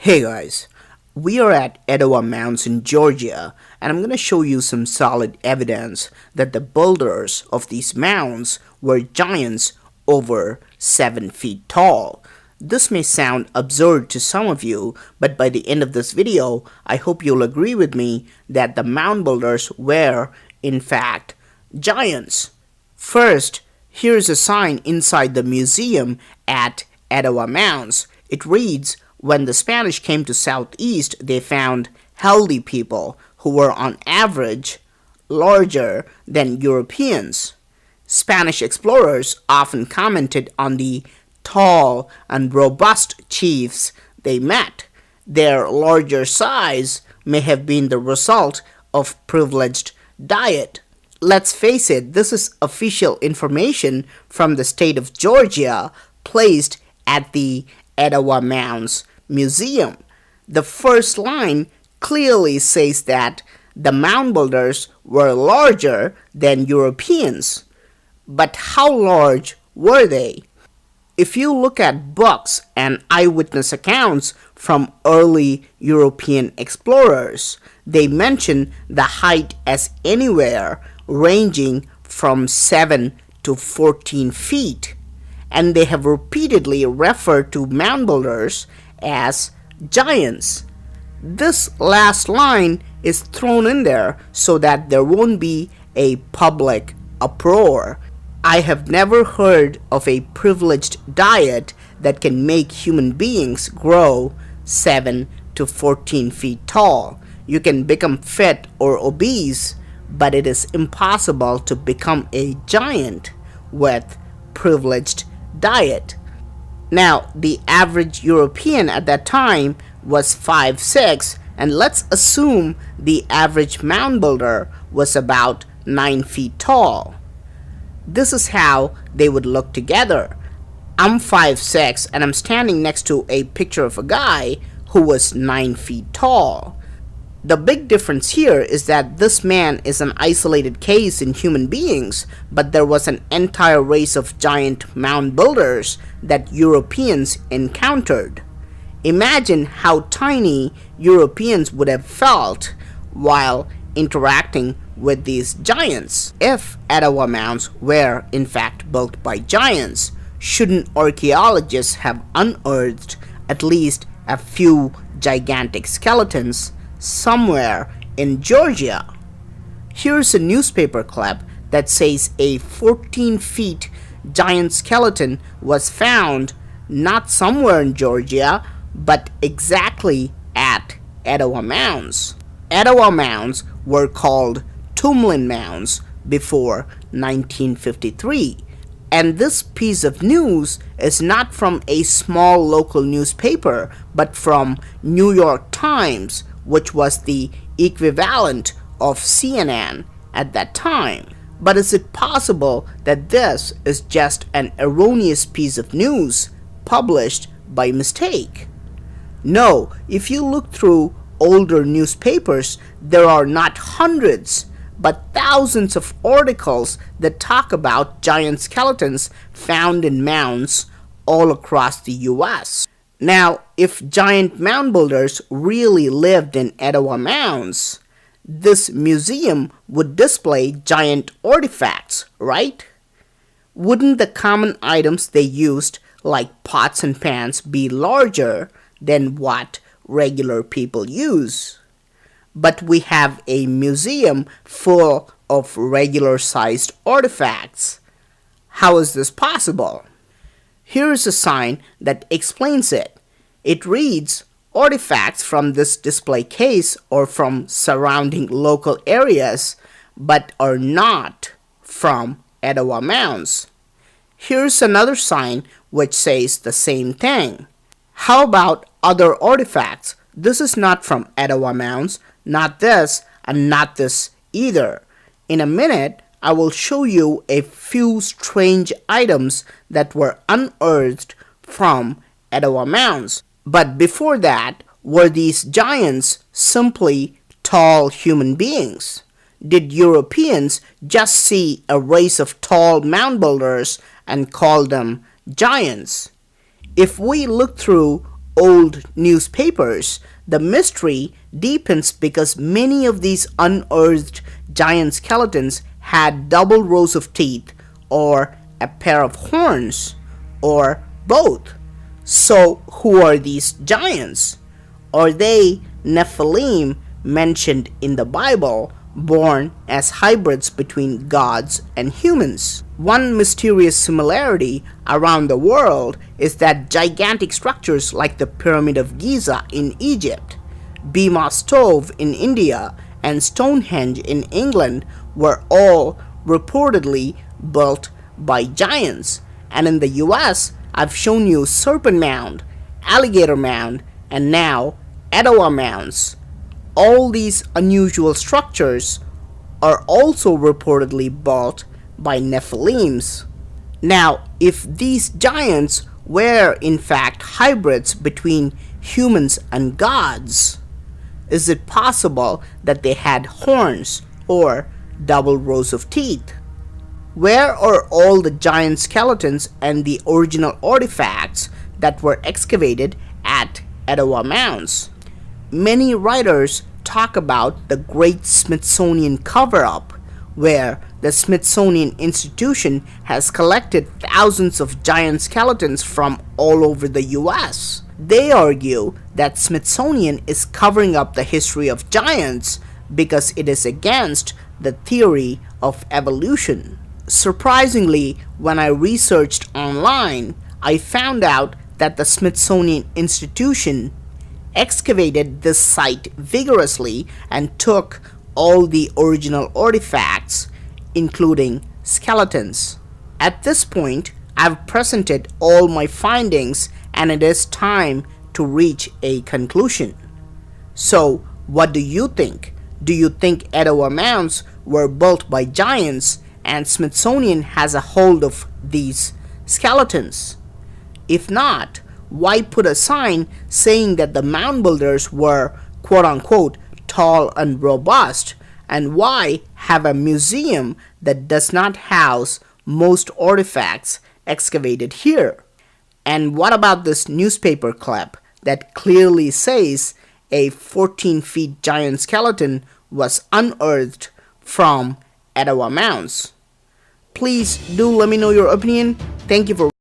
Hey guys, we are at Etowah Mounds in Georgia, and I'm going to show you some solid evidence that the builders of these mounds were giants over 7 feet tall. This may sound absurd to some of you, but by the end of this video, I hope you'll agree with me that the mound builders were, in fact, giants. First, here's a sign inside the museum at Etowah Mounds. It reads, "When the Spanish came to Southeast, they found healthy people who were on average larger than Europeans. Spanish explorers often commented on the tall and robust chiefs they met. Their larger size may have been the result of privileged diet." Let's face it, this is official information from the state of Georgia placed at the Etowah Mounds Museum. The first line clearly says that the mound builders were larger than Europeans. But how large were they? If you look at books and eyewitness accounts from early European explorers, they mention the height as anywhere ranging from 7 to 14 feet, and they have repeatedly referred to mound builders as giants. This last line is thrown in there so that there won't be a public uproar. I have never heard of a privileged diet that can make human beings grow 7 to 14 feet tall. You can become fit or obese, but it is impossible to become a giant with privileged diet. Now, the average European at that time was 5'6", and let's assume the average mound builder was about 9 feet tall. This is how they would look together. I'm 5'6", and I'm standing next to a picture of a guy who was 9 feet tall. The big difference here is that this man is an isolated case in human beings, but there was an entire race of giant mound builders that Europeans encountered. Imagine how tiny Europeans would have felt while interacting with these giants. If Etowah Mounds were in fact built by giants, shouldn't archaeologists have unearthed at least a few gigantic skeletons somewhere in Georgia? Here's a newspaper clip that says a 14 feet giant skeleton was found not somewhere in Georgia, but exactly at Etowah Mounds. Etowah Mounds were called Tumlin Mounds before 1953. And this piece of news is not from a small local newspaper, but from New York Times, which was the equivalent of CNN at that time. But is it possible that this is just an erroneous piece of news published by mistake? No, if you look through older newspapers, there are not hundreds, but thousands of articles that talk about giant skeletons found in mounds all across the US. Now, if giant mound builders really lived in Etowah Mounds, this museum would display giant artifacts, right? Wouldn't the common items they used, like pots and pans, be larger than what regular people use? But we have a museum full of regular-sized artifacts. How is this possible? Here is a sign that explains it. It reads, "Artifacts from this display case or from surrounding local areas, but are not from Etowah Mounds." Here's another sign which says the same thing. How about other artifacts? This is not from Etowah Mounds, not this, and not this either. In a minute, I will show you a few strange items that were unearthed from Etowah Mounds. But before that, were these giants simply tall human beings? Did Europeans just see a race of tall mound builders and call them giants? If we look through old newspapers, the mystery deepens because many of these unearthed giant skeletons had double rows of teeth, or a pair of horns, or both. So, who are these giants? Are they Nephilim mentioned in the Bible, born as hybrids between gods and humans? One mysterious similarity around the world is that gigantic structures like the Pyramid of Giza in Egypt, Bhima Stove in India, and Stonehenge in England were all reportedly built by giants. And in the US, I've shown you Serpent Mound, Alligator Mound, and now Etowah Mounds. All these unusual structures are also reportedly built by Nephilims. Now, if these giants were in fact hybrids between humans and gods, is it possible that they had horns or double rows of teeth? Where are all the giant skeletons and the original artifacts that were excavated at Etowah Mounds? Many writers talk about the Great Smithsonian Cover-Up, where the Smithsonian Institution has collected thousands of giant skeletons from all over the US. They argue that Smithsonian is covering up the history of giants because it is against the theory of evolution. Surprisingly, when I researched online, I found out that the Smithsonian Institution excavated this site vigorously and took all the original artifacts, including skeletons. At this point, I've presented all my findings and it is time to reach a conclusion. So, what do you think? Do you think Etowah Mounds were built by giants and Smithsonian has a hold of these skeletons? If not, why put a sign saying that the mound builders were quote unquote tall and robust? And why have a museum that does not house most artifacts excavated here? And what about this newspaper clip that clearly says a 14 feet giant skeleton was unearthed from Etowah Mounds? Please do let me know your opinion. Thank you for